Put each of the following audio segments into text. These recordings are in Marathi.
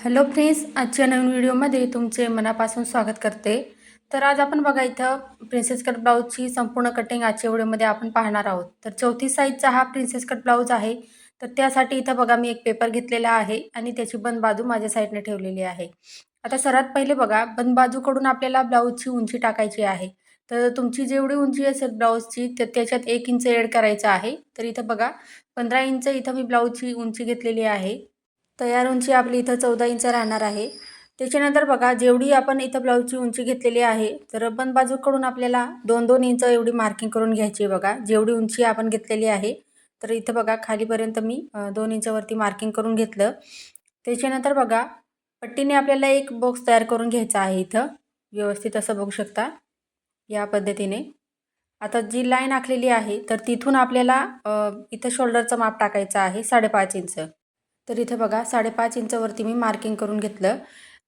हॅलो फ्रेंड्स, आजच्या नवीन व्हिडिओमध्ये तुमचे मनापासून स्वागत करते. तर आज आपण बघा इथं प्रिन्सेस कट ब्लाऊजची संपूर्ण कटिंग आजच्या व्हिडिओमध्ये आपण पाहणार आहोत. तर 34 साईजचा हा प्रिन्सेस कट ब्लाऊज आहे. तर त्यासाठी इथं बघा मी एक पेपर घेतलेला आहे आणि त्याची बंद बाजू माझ्या साईडने ठेवलेली आहे. आता सर्वात पहिले बघा बंद बाजूकडून आपल्याला ब्लाऊजची उंची टाकायची आहे. तर तुमची जेवढी उंची असेल ब्लाऊजची तर त्याच्यात 1 इंच ॲड करायचं आहे. तर इथं बघा 15 इंच इथं मी ब्लाऊजची उंची घेतलेली आहे. तयार उंची आपली इथं 14 इंच राहणार आहे. त्याच्यानंतर बघा जेवढी आपण इथं ब्लाऊजची उंची घेतलेली आहे तर बंद बाजूकडून आपल्याला 2-2 इंच एवढी मार्किंग करून घ्यायची आहे बघा. जेवढी उंची आपण घेतलेली आहे तर इथं बघा खालीपर्यंत मी 2 इंचवरती मार्किंग करून घेतलं. त्याच्यानंतर बघा पट्टीने आपल्याला एक बॉक्स तयार करून घ्यायचा आहे इथं. व्यवस्थित असं बघू शकता या पद्धतीने. आता जी लाईन आखलेली आहे तर तिथून आपल्याला इथं शोल्डरचं माप टाकायचं आहे 5.5 इंच. तर इथे बघा 5.5 इंचवरती मी मार्किंग करून घेतलं.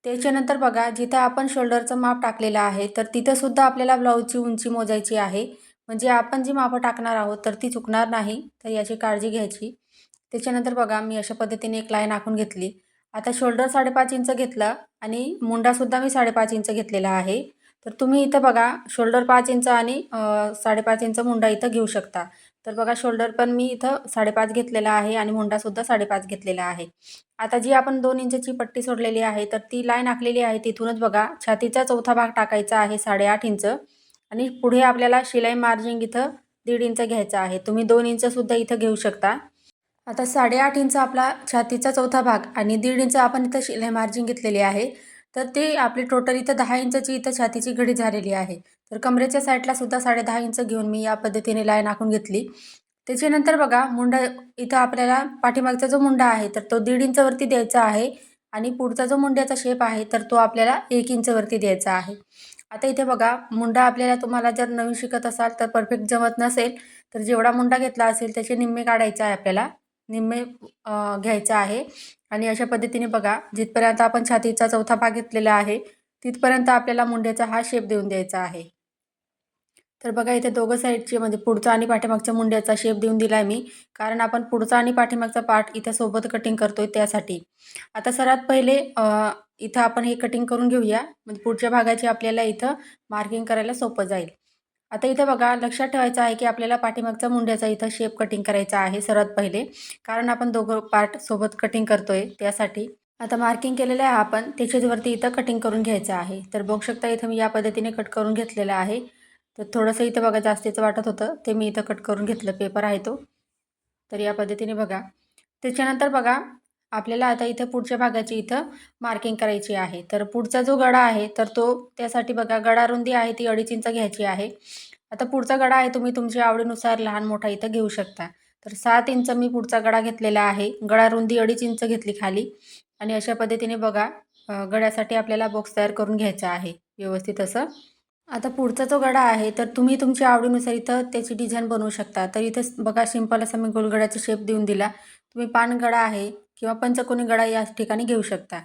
त्याच्यानंतर बघा जिथं आपण शोल्डरचं माप टाकलेलं आहे तर तिथंसुद्धा आपल्याला ब्लाऊजची उंची मोजायची आहे. म्हणजे आपण जी मापं टाकणार आहोत तर ती चुकणार नाही, तर याची काळजी घ्यायची. त्याच्यानंतर बघा मी अशा पद्धतीने एक लाईन आखून घेतली. आता शोल्डर 5.5 इंच घेतला आणि मुंडासुद्धा मी 5.5 इंच घेतलेला आहे. तर तुम्ही इथं बघा शोल्डर 5 इंच आणि 5.5 इंच मुंडा इथं घेऊ शकता. तर बघा शोल्डर पण मी इथं 5.5 घेतलेला आहे आणि मुंडासुद्धा 5.5 घेतलेला आहे. आता जी आपण 2 इंचची पट्टी सोडलेली आहे तर ती लाईन आखलेली आहे तिथूनच बघा छातीचा चौथा भाग टाकायचा आहे 8.5 इंच आणि पुढे आपल्याला शिलाई मार्जिन इथं 1.5 इंच घ्यायचा आहे. तुम्ही 2 इंचसुद्धा इथं घेऊ शकता. आता 8.5 इंच आपला छातीचा चौथा भाग आणि 1.5 इंच आपण इथं शिलाई मार्जिन घेतलेली आहे. तर ते आपली टोटल इथं 10 इंचची इथं छातीची घडी झालेली आहे. तर कमरेच्या साईडला सुद्धा 10.5 इंच घेऊन मी या पद्धतीने लाईन आखून घेतली. त्याच्यानंतर बघा मुंडा इथं आपल्याला पाठीमागचा जो मुंडा आहे तर तो 1.5 इंचवरती द्यायचा आहे आणि पुढचा जो मुंड्याचा शेप आहे तर तो आपल्याला 1 इंचवरती द्यायचा आहे. आता इथे बघा मुंडा आपल्याला तुम्हाला जर नवीन शिकत असाल तर परफेक्ट जमत नसेल तर जेवढा मुंडा घेतला असेल त्याचे निम्मे काढायचे आहे आपल्याला. निम्मे घ्यायचा आहे आणि अशा पद्धतीने बघा जिथपर्यंत आपण छातीचा चौथा भाग घेतलेला आहे तिथपर्यंत आपल्याला मुंड्याचा हा शेप देऊन द्यायचा आहे. तर बघा इथे दोघं साईडचे म्हणजे पुढचा आणि पाठीमागच्या मुंड्याचा शेप देऊन दिला आहे मी. कारण आपण पुढचा आणि पाठीमागचा पार्ट इथं सोबत कटिंग करतोय त्यासाठी. आता सर्वात पहिले इथं आपण हे कटिंग करून घेऊया. म्हणजे पुढच्या भागाची आपल्याला इथं मार्किंग करायला सोपं जाईल. आता इथं बघा लक्षात ठेवायचं आहे की आपल्याला पाठीमागचा मुंड्याचा इथं शेप कटिंग करायचा आहे सर्वात पहिले. कारण आपण दोघं पार्ट सोबत कटिंग करतोय त्यासाठी. आता मार्किंग केलेलं आहे आपण त्याच्यावरती इथं कटिंग करून घ्यायचं आहे. तर बघू शकता इथं मी या पद्धतीने कट करून घेतलेलं आहे. तर थोडंसं इथं बघा जास्तीचं वाटत होतं ते मी इथं कट करून घेतलं. पेपर आहे तो. तर या पद्धतीने बघा. त्याच्यानंतर बघा आपल्याला आता इथं पुढच्या भागाची इथं मार्किंग करायची आहे. तर पुढचा जो गळा आहे तर तो त्यासाठी बघा गळा रुंदी आहे ती 2.5 इंच घ्यायची आहे. आता पुढचा गळा आहे तुम्ही तुमच्या आवडीनुसार लहान मोठा इथं घेऊ शकता. तर 7 इंच मी पुढचा गळा घेतलेला आहे. गळा रुंदी 2.5 इंच घेतली खाली आणि अशा पद्धतीने बघा गळ्यासाठी आपल्याला बॉक्स तयार करून घ्यायचा आहे व्यवस्थित असं. आता पुढचा जो गळा आहे तर तुम्ही तुमच्या आवडीनुसार इथं त्याची डिझाईन बनवू शकता. तर इथं बघा सिंपल असा मी गोलगड्याचा शेप देऊन दिला. तुम्ही पान गळा आहे किंवा पंचकोनी गळा या ठिकाणी घेऊ शकता.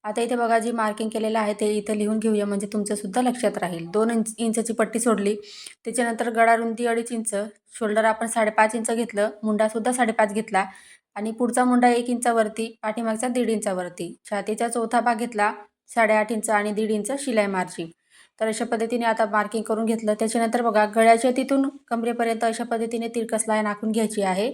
आता इथे बघा जी मार्किंग केलेलं आहे ते इथं लिहून घेऊया म्हणजे तुमच्यासुद्धा लक्षात राहील. 2 इंचची पट्टी सोडली. त्याच्यानंतर गळा रुंदी 2.5 इंच, शोल्डर आपण 5.5 इंच घेतलं, मुंडासुद्धा 5.5 घेतला आणि पुढचा मुंडा 1 इंचावरती, पाठीमागचा 1.5 इंचावरती. छातीचा चौथा भाग घेतला 8.5 इंच आणि 1.5 इंच शिलाई मार्जिन. तर अशा पद्धतीने आता मार्किंग करून घेतलं. त्याच्यानंतर बघा गळ्याच्या तिथून कमरेपर्यंत अशा पद्धतीने तिरकस लाईन आखून घ्यायची आहे.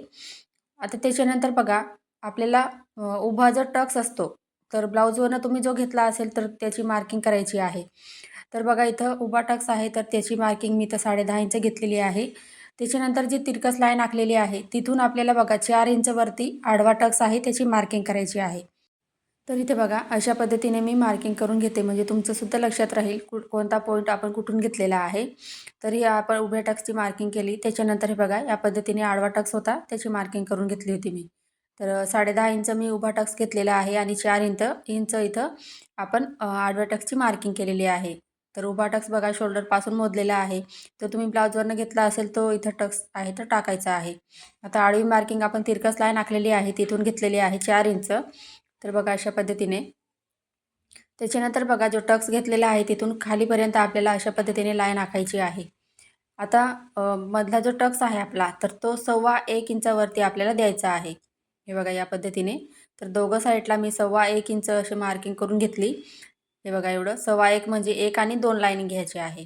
आता त्याच्यानंतर बघा आपल्याला उभा जो टक्स असतो तर ब्लाऊजवरनं तुम्ही जो घेतला असेल तर त्याची मार्किंग करायची आहे. तर बघा इथं उभा टक्स आहे तर त्याची मार्किंग मी इथं 10.5 इंच घेतलेली आहे. त्याच्यानंतर जी तिरकस लाईन आखलेली आहे तिथून आपल्याला बघा 4 इंचवरती आडवा टक्स आहे त्याची मार्किंग करायची आहे. तर इथे बघा अशा पद्धतीने मी मार्किंग करून घेते म्हणजे तुमचंसुद्धा लक्षात राहील कोणता पॉईंट आपण कुठून घेतलेला आहे. तर ही आपण उभ्या टक्सची मार्किंग केली. त्याच्यानंतर हे बघा या पद्धतीने आडवा टक्स होता त्याची मार्किंग करून घेतली होती मी. तर 10.5 इंच मी उभा टक्स घेतलेला आहे आणि 4 इंच इथं आपण आडव्या टक्सची मार्किंग केलेली आहे. तर उभा टक्स बघा शोल्डरपासून मोजलेला आहे. तर तुम्ही ब्लाऊजवरनं घेतला असेल तो इथं टक्स आहे तर टाकायचा आहे. आता आडवी मार्किंग आपण तिरकस लाईन आखलेली आहे तिथून घेतलेली आहे 4 इंच. तर बघा अशा पद्धतीने. त्याच्यानंतर बघा जो टक्स घेतलेला आहे तिथून खालीपर्यंत आपल्याला अशा पद्धतीने लाईन आखायची आहे. आता मधला जो टक्स आहे आपला तर तो 1.25 इंचावरती आपल्याला द्यायचा आहे. हे बघा या पद्धतीने. तर दोघं साईडला मी 1.25 इंच अशी मार्किंग करून घेतली. हे बघा एवढं 1.25 म्हणजे 1 आणि 2 लाईन घ्यायची आहे.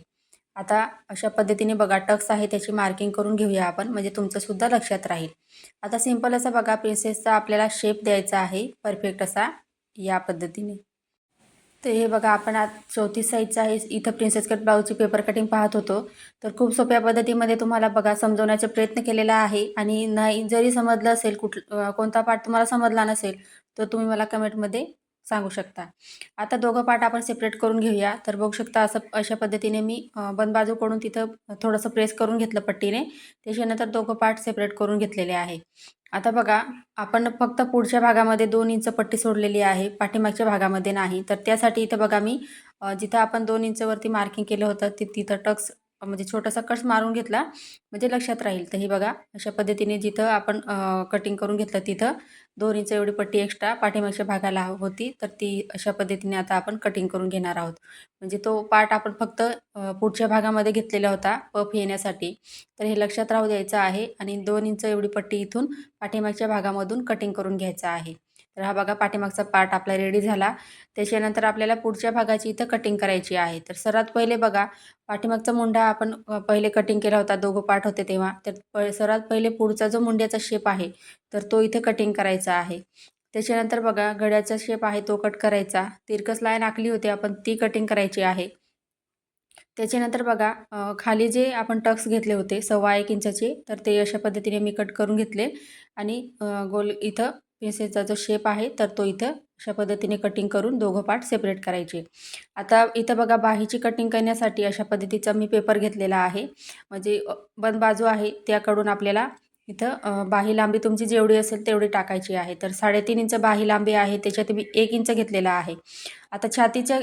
आता अशा पद्धतीने बघा टक्स आहे त्याची मार्किंग करून घेऊया आपण, म्हणजे तुमचंसुद्धा लक्षात राहील. आता सिंपल असा बघा प्रिन्सेसचा आपल्याला शेप द्यायचा आहे परफेक्ट असा, या पद्धतीने. तर हे बघा आपण आज 34 साईजचा आहे. इथं प्रिन्सेस कट ब्लाऊजची पेपर कटिंग पाहत होतो. तर खूप सोप्या पद्धतीमध्ये तुम्हाला बघा समजवण्याचा प्रयत्न केलेला आहे. आणि नाही जरी समजलं असेल कोणता पार्ट तुम्हाला समजला नसेल, तर तुम्ही मला कमेंटमध्ये सांगू शकता. आता दोघं पार्ट आपण सेपरेट करून घेऊया. तर बघू शकता अशा पद्धतीने मी बंद बाजूकडून तिथं थोडंसं प्रेस करून घेतलं पट्टीने. त्याच्यानंतर दोघं पार्ट सेपरेट करून घेतलेले आहे. आता बघा आपण फक्त पुढच्या भागामध्ये 2 इंच पट्टी सोडलेली आहे, पाठीमागच्या भागामध्ये नाही. तर त्यासाठी इथं बघा मी जिथं आपण 2 इंचवरती मार्किंग केलं होतं तिथं टक्स म्हणजे छोटासा कट्स मारून घेतला, म्हणजे लक्षात राहील. तर ही बघा अशा पद्धतीने जिथं आपण कटिंग करून घेतलं तिथं 2 इंच एवढी पट्टी एक्स्ट्रा पाठीमागच्या भागाला होती. तर ती अशा पद्धतीने आता आपण कटिंग करून घेणार आहोत. म्हणजे तो पार्ट आपण फक्त पुढच्या भागामध्ये घेतलेला होता पफ येण्यासाठी. तर हे लक्षात राहू द्यायचं आहे. आणि 2 इंच एवढी पट्टी इथून पाठीमागच्या भागामधून कटिंग करून घ्यायचा आहे. तर हा बघा पाठीमागचा पार्ट आपला रेडी झाला. त्याच्यानंतर आपल्याला पुढच्या भागाची इथं कटिंग करायची आहे. तर सर्वात पहिले बघा पाठीमागचा मुंडा आपण पहिले कटिंग केला होता, दोघं पार्ट होते तेव्हा. तर सर्वात पहिले पुढचा जो मुंड्याचा शेप आहे तर तो इथे कटिंग करायचा आहे. त्याच्यानंतर बघा गळ्याचा शेप आहे तो कट करायचा. तिरकस लाईन आखली होती आपण ती कटिंग करायची आहे. त्याच्यानंतर बघा खाली जे आपण टक्स घेतले होते 1.25 इंचाचे, तर ते अशा पद्धतीने मी कट करून घेतले. आणि गोल इथं पिसेसचा जो शेप आहे तर तो इथं अशा पद्धतीने कटिंग करून दोघं पार्ट सेपरेट करायचे. आता इथं बघा बाहीची कटिंग करण्यासाठी अशा पद्धतीचा मी पेपर घेतलेला आहे. म्हणजे बंद बाजू आहे त्याकडून आपल्याला इथं बाही लांबी तुमची जेवढी असेल तेवढी टाकायची आहे. तर 3.5 इंच बाही लांबी आहे, त्याच्यात मी 1 इंच घेतलेला आहे. आता छातीच्या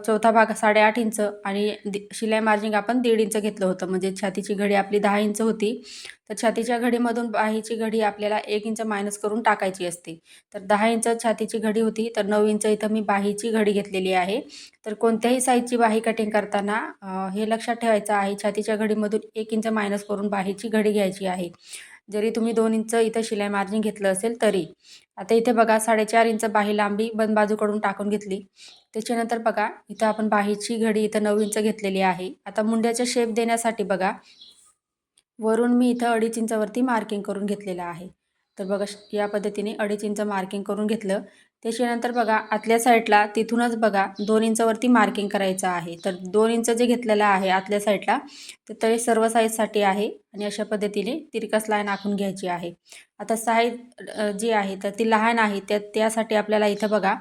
चौथा भाग 8.5 इंच आणि शिलाई मार्जिंग आपण 1.5 इंच घेतलं होतं. म्हणजे छातीची घडी आपली 10 इंच होती. तर छातीच्या घडीमधून बाहीची घडी आपल्याला 1 इंच मायनस करून टाकायची असते. तर 10 इंच छातीची घडी होती, तर 9 इंच इथं मी बाहीची घडी घेतलेली आहे. तर कोणत्याही साईजची बाही कटिंग करताना हे लक्षात ठेवायचं आहे, छातीच्या घडीमधून 1 इंच मायनस करून बाहीची घडी घ्यायची आहे. जरी तुम्ही 2 इंच इथं शिलाई मार्जिन घेतलं असेल तरी. आता इथे बघा 4.5 इंच बाही लांबी बंद बाजूकडून टाकून घेतली. त्याच्यानंतर बघा इथं आपण बाहीची घडी इथं 9 इंच घेतलेली आहे. आता मुंड्याचा शेप देण्यासाठी बघा वरून मी इथं 2.5 इंचावरती मार्किंग करून घेतलेलं आहे. तर बघा या पद्धतीने 2.5 इंच मार्किंग करून घेतलं. त्याच्यानंतर बघा आतल्या साईडला तिथूनच बघा 2 इंचावरती मार्किंग करायचं आहे. तर 2 इंच जे घेतलेलं आहे आतल्या साईडला तर ते सर्व साईजसाठी आहे. आणि अशा पद्धतीने तिरकस लाईन आखून घ्यायची आहे. आता साईज जी आहे तर ती लहान आहे, त्यासाठी आपल्याला इथं बघा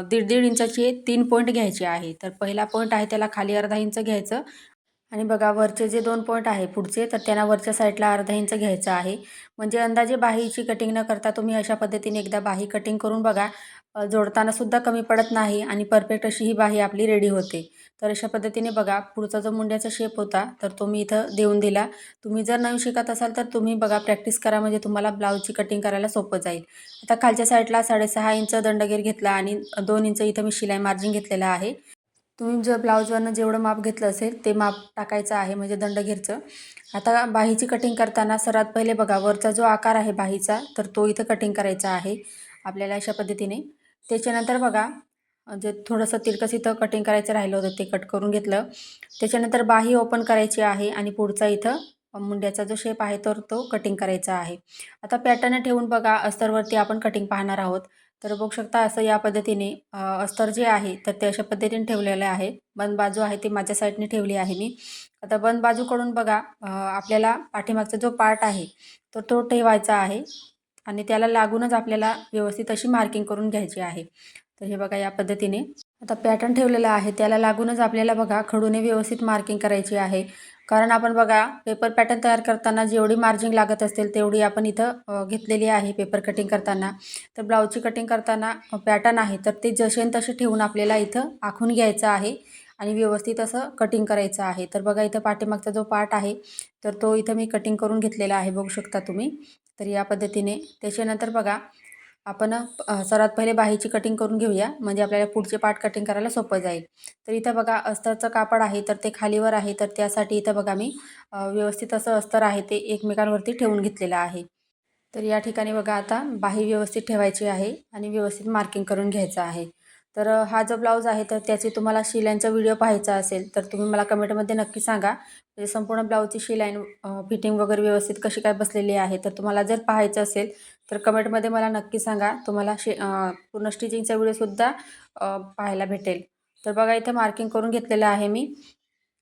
1.5 इंचाचे 3 पॉईंट घ्यायचे आहे. तर पहिला पॉईंट आहे त्याला खाली अर्धा इंच घ्यायचं. आणि बघा वरचे जे 2 पॉईंट आहे पुढचे, तर त्यांना वरच्या साईडला अर्धा इंच घ्यायचं आहे. म्हणजे अंदाजे बाहीची कटिंग न करता तुम्ही अशा पद्धतीने एकदा बाही कटिंग करून बघा. जोडताना सुद्धा कमी पडत नाही आणि परफेक्ट अशी ही बाही आपली रेडी होते. तर अशा पद्धतीने बघा पुढचा जो मुंड्याचा शेप होता तर तो मी इथं देऊन दिला. तुम्ही जर नवीन शिकत असाल तर तुम्ही बघा प्रॅक्टिस करा, म्हणजे तुम्हाला ब्लाऊजची कटिंग करायला सोपं जाईल. आता खालच्या साईडला 6.5 इंच दंडगीर घेतला आणि 2 इंच इथं मी शिलाई मार्जिन घेतलेला आहे. तुम्ही जर ब्लाऊजवरनं जेवढं माप घेतलं असेल ते माप टाकायचं आहे, म्हणजे दंडगीरचं. आता बाहीची कटिंग करताना सर्वात पहिले बघा वरचा जो आकार आहे बाहीचा तर तो इथं कटिंग करायचा आहे आपल्याला अशा पद्धतीने. त्याच्यानंतर बघा जे थोडंसं तिरकस इथं कटिंग करायचं राहिलं होतं ते कट करून घेतलं. त्याच्यानंतर बाही ओपन करायची आहे आणि पुढचा इथं मुंड्याचा जो शेप आहे तर तो कटिंग करायचा आहे. आता पॅटर्न ठेवून बघा अस्तरवरती आपण कटिंग पाहणार आहोत. तर बघू शकता असं या पद्धतीने अस्तर जे आहे तर ते अशा पद्धतीने ठेवलेलं आहे. बंद बाजू आहे ती माझ्या साईडने ठेवली आहे मी. आता बंद बाजूकडून बघा आपल्याला पाठीमागचा जो पार्ट आहे तर तो ठेवायचा आहे. आणि त्याला लागूनच आपल्याला व्यवस्थित अशी मार्किंग करून घ्यायची आहे. तर हे बघा या पद्धतीने आता पॅटर्न ठेवलेला आहे त्याला लागूनच आपल्याला बघा खडूने व्यवस्थित मार्किंग करायची आहे. कारण आपण बघा पेपर पॅटर्न तयार करताना जेवढी मार्जिंग लागत असेल तेवढी आपण इथं घेतलेली आहे पेपर कटिंग करताना. तर ब्लाऊजची कटिंग करताना पॅटर्न आहे तर ते जसे तसे ठेवून आपल्याला इथं आखून घ्यायचं आहे आणि व्यवस्थित असं कटिंग करायचं आहे. तर बघा इथं पाठीमागचा जो पार्ट आहे तर तो इथं मी कटिंग करून घेतलेला आहे, बघू शकता तुम्ही. तर या पद्धतीने त्याच्यानंतर बघा आपण सर्वात पहिले बाहीची कटिंग करून घेऊया, म्हणजे आपल्याला पुढचे पार्ट कटिंग करायला सोपं जाईल. तर इथं बघा अस्तरचं कापड आहे तर ते खालीवर आहे, तर त्यासाठी इथं बघा मी व्यवस्थित असं अस्तर आहे ते एकमेकांवरती ठेवून घेतलेलं आहे. तर या ठिकाणी बघा आता बाही व्यवस्थित ठेवायची आहे आणि व्यवस्थित मार्किंग करून घ्यायचं आहे. तर हा जो ब्लाऊज आहे तर त्याची तुम्हाला शिलाईचा व्हिडिओ पाहायचा असेल तर तुम्ही मला कमेंटमध्ये नक्की सांगा. म्हणजे संपूर्ण ब्लाऊजची शिलाई फिटिंग वगैरे व्यवस्थित कशी काय बसलेली आहे. तर तुम्हाला जर पाहायचं असेल तर कमेंटमध्ये मला नक्की सांगा. तुम्हाला पूर्ण स्टिचिंगचा व्हिडिओसुद्धा पाहायला भेटेल. तर बघा इथं मार्किंग करून घेतलेलं आहे मी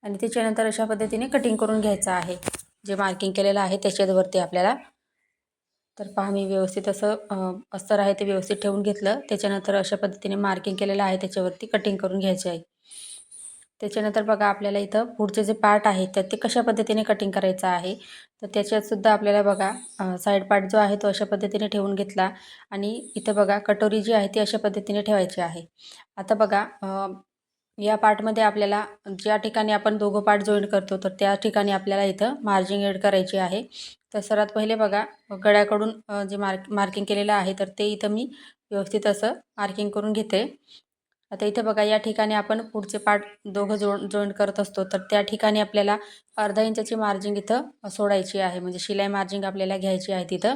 आणि त्याच्यानंतर अशा पद्धतीने कटिंग करून घ्यायचं आहे. जे मार्किंग केलेलं आहे त्याच्यावरती आपल्याला. तर पहा मी व्यवस्थित असं अस्तर आहे ते व्यवस्थित ठेवून घेतलं. त्याच्यानंतर अशा पद्धतीने मार्किंग केलेलं आहे त्याच्यावरती कटिंग करून घ्यायचे आहे. त्याच्यानंतर बघा आपल्याला इथं पुढचे जे पार्ट आहेत तर ते कशा पद्धतीने कटिंग करायचं आहे. तर त्याच्यातसुद्धा आपल्याला बघा साईड पार्ट जो आहे तो अशा पद्धतीने ठेवून घेतला आणि इथं बघा कटोरी जी आहे ती अशा पद्धतीने ठेवायची आहे. आता बघा या पार्टमध्ये आपल्याला ज्या ठिकाणी आपण दोघं पार्ट जॉईन करतो तर त्या ठिकाणी आपल्याला इथं मार्जिंग ॲड करायची आहे. तर सर्वात पहिले बघा गळ्याकडून जे मार्किंग केलेलं आहे तर ते इथं मी व्यवस्थित असं मार्किंग करून घेते. आता इथं बघा या ठिकाणी आपण पुढचे पार्ट दोघं जॉईंट करत असतो तर त्या ठिकाणी आपल्याला अर्धा इंचाची मार्जिंग इथं सोडायची आहे. म्हणजे शिलाई मार्जिंग आपल्याला घ्यायची आहे तिथं.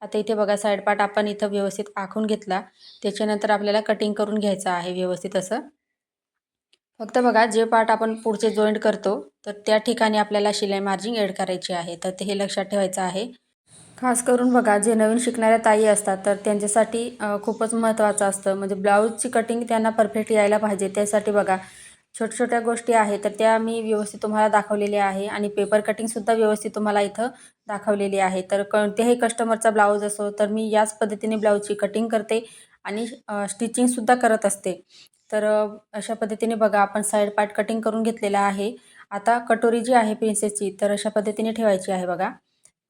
आता इथे बघा साईड पार्ट आपण इथं व्यवस्थित आखून घेतला. त्याच्यानंतर आपल्याला कटिंग करून घ्यायचं आहे व्यवस्थित असं. फक्त बघा जे पार्ट आपण पुढचे जॉईंट करतो तर त्या ठिकाणी आपल्याला शिलाई मार्जिंग ॲड करायची आहे. तर ते हे लक्षात ठेवायचं आहे. खास करून बघा जे नवीन शिकणाऱ्या ताई असतात तर त्यांच्यासाठी खूपच महत्त्वाचं असतं. म्हणजे ब्लाऊजची कटिंग त्यांना परफेक्ट यायला पाहिजे. त्यासाठी बघा छोट्या-छोट्या गोष्टी आहेत तर त्या मी व्यवस्थित तुम्हाला दाखवलेल्या आहे आणि पेपर कटिंगसुद्धा व्यवस्थित तुम्हाला इथं दाखवलेली आहे. तर कोणत्याही कस्टमरचा ब्लाऊज असो तर मी याच पद्धतीने ब्लाऊजची कटिंग करते आणि स्टिचिंगसुद्धा करत असते. तर अशा पद्धतीने बघा आपण साईड पार्ट कटिंग करून घेतलेला आहे. आता कटोरी जी आहे प्रिन्सेसची तर अशा पद्धतीने ठेवायची आहे बघा.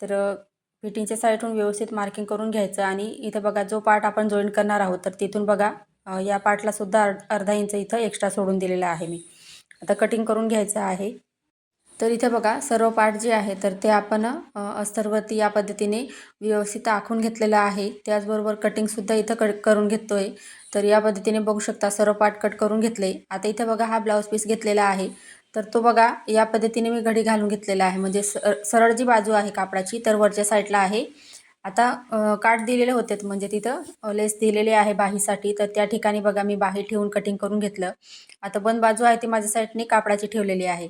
तर फिटिंगच्या साईडहून व्यवस्थित मार्किंग करून घ्यायचं आणि इथं बघा जो पार्ट आपण जॉईन करणार आहोत तर तिथून बघा या पार्टला सुद्धा अर्धा इंच इथं एक्स्ट्रा सोडून दिलेला आहे मी. आता कटिंग करून घ्यायचं आहे. तर इथे बघा सर्व पार्ट जे आहे तर ते आपण अस्तरवरती या पद्धतीने व्यवस्थित आखून घेतलेलं आहे. त्याचबरोबर कटिंगसुद्धा इथं करून घेतो आहे. तर या पद्धतीने बघू शकता सर्व पार्ट कट करून घेतले. आता इथे बघा हा ब्लाऊज पीस घेतलेला आहे. तर तो बघा या पद्धतीने मी घडी घालून घेतलेला आहे. म्हणजे सरळ जी बाजू आहे कापडाची तर वरच्या साईडला आहे. आता काठ दिलेले होते म्हणजे तिथं लेस दिलेली आहे बाहीसाठी. तर त्या ठिकाणी बघा मी बाही ठेवून कटिंग करून घेतलं. आता बंद बाजू आहे ती माझ्या साईडने कापडाची ठेवलेली आहे.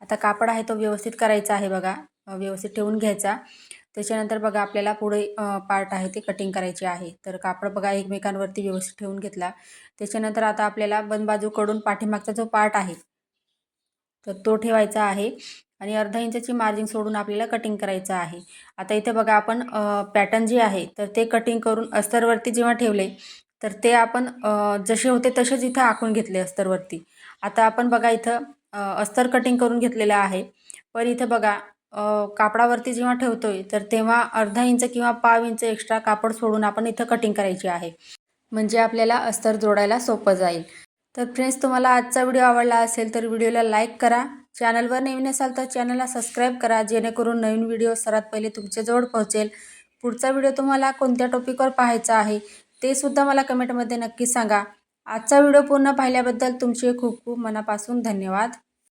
आता कापड आहे तो व्यवस्थित करायचा आहे बघा. व्यवस्थित ठेवून घ्यायचा. त्याच्यानंतर बघा आपल्याला पुढे पार्ट आहे ते कटिंग करायचे आहे. तर कापड बघा एकमेकांवरती व्यवस्थित ठेवून घेतला. त्याच्यानंतर आता आपल्याला बंद बाजूकडून पाठीमागचा जो पार्ट आहे तर तो ठेवायचा आहे आणि अर्धा इंचाची मार्जिन सोडून आपल्याला कटिंग करायचं आहे. आता इथे बघा आपण पॅटर्न जे आहे तर ते कटिंग करून अस्तरवरती जेव्हा ठेवले तर ते आपण जसे होते तसेच इथं आखून घेतले अस्तरवरती. आता आपण बघा इथं अस्तर कटिंग करून घेतलेलं आहे. पण इथं बघा कापडावरती जेव्हा ठेवतोय तर तेव्हा अर्धा इंच किंवा पाव इंच एक्स्ट्रा कापड सोडून आपण इथं कटिंग करायची आहे. म्हणजे आपल्याला अस्तर जोडायला सोपं जाईल. तर फ्रेंड्स तुम्हाला आजचा व्हिडिओ आवडला असेल तर व्हिडिओला लाईक करा. चॅनलवर नवीन असाल तर चॅनलला सबस्क्राईब करा जेणेकरून नवीन व्हिडिओ सर्वात पहिले तुमच्याजवळ पोहोचेल. पुढचा व्हिडिओ तुम्हाला कोणत्या टॉपिकवर पाहायचा आहे ते सुद्धा मला कमेंटमध्ये नक्की सांगा. आजचा व्हिडिओ पूर्ण पाहिल्याबद्दल तुमचे खूप खूप मनापासून धन्यवाद.